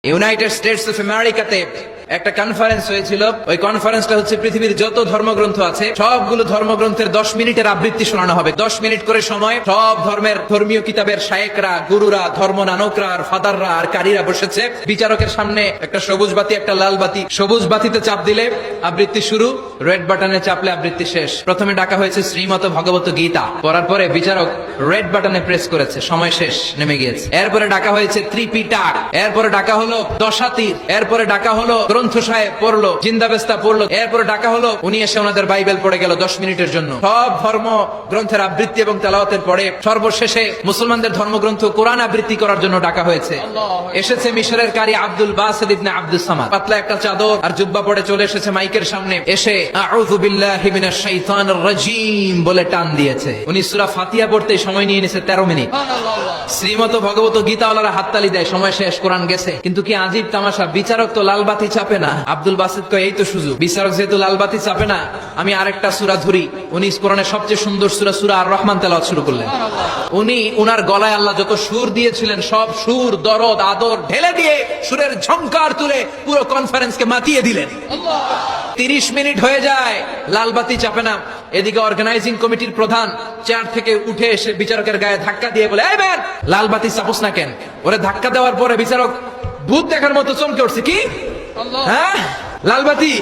United states of আমেরিকাতে একটা conference হয়েছিল। ওই কনফারেন্সটা হচ্ছে পৃথিবীর যত ধর্মগ্রন্থ আছে সবগুলো ধর্মগ্রন্থের 10 মিনিটের আবৃত্তি শোনানো হবে। 10 মিনিট করে সময় সব ধর্মের ধর্মীয় কিতাবের শায়েকরা, গুরুরা, ধর্মনানকরা আর ফাদাররা আর কারীরা বসেছে। বিচারকের সামনে একটা সবুজ বাতি, একটা লাল বাতি। সবুজ বাতিতে চাপ দিলে আবৃত্তি শুরু, রেড বাটনে চাপলে আবৃত্তি শেষ। প্রথমে ডাকা হয়েছে শ্রীমত ভগবত গীতা, পড়ার পরে বিচারক রেড বাটনে প্রেস করেছে, সময় শেষ, নেমে গিয়েছে। এরপরে ডাকা হয়েছে ত্রিপিটক, এরপরে ডাকা হলো দশাতীর, এরপরে ডাকা হলো গ্রন্থ সাহেব পড়লো, জিন্দাবেস্তা পড়লো, এরপরে ডাকা হলো উনি এসে ওনাদের বাইবেল পড়ে গেল 10 মিনিটের জন্য। সব ধর্ম গ্রন্থের আবৃত্তি এবং তেলাওয়াতের পরে সর্বশেষে মুসলমানদের ধর্মগ্রন্থ কোরআন আবৃত্তি করার জন্য ডাকা হয়েছে। এসেছে মিশরের কারি আব্দুল বাসিত ইবনে আব্দুস সামাদ, পাতলা একটা চাদর আর জুব্বা পরে চলে এসেছে মাইকের সামনে, এসে আউযু বিল্লাহি মিনাশ শাইতানির রাজীম বলে টান দিয়েছে। উনি সূরা ফাতিহা পড়তে সময় নিয়ে নিয়েছে 13 মিনিট। শ্রীমত ভগবত গীতাওয়ালারা হাততালি দেয়, সময় শেষ, কোরআন গেছে। কিন্তু কি আজীব তামাশা, বিচারক তো লাল বাতি চাপে না। আব্দুল বাসিত কয় এই তো সুযোগ, বিচারক যেহেতু লাল বাতি চাপে না, আমি আরেকটা সূরা ধরি। উনি কোরআনের সবচেয়ে সুন্দর সূরা সূরা আর রহমান তেলাওয়াত শুরু করলেন। উনি উনার গলায় আল্লাহ যত সুর দিয়েছিলেন সব সুর, দরদ, আদর ঢেলে দিয়ে সুরের ঝংকার তুলে পুরো কনফারেন্সকে মাতিয়ে দিলেন। 30 মিনিট হয়ে যায়, লাল বাতি চাপে না। এদিকে অর্গানাইজিং কমিটির প্রধান চেয়ার থেকে উঠে এসে বিচারকের গায়ে ধাক্কা দিয়ে বলে, এই ম্যান, লাল বাতি চাপোস না কেন? ওরে ধাক্কা দেওয়ার পরে বিচারক ভূত দেখার মতো চমকে উঠছে, কি হ্যাঁ লাল বাতি?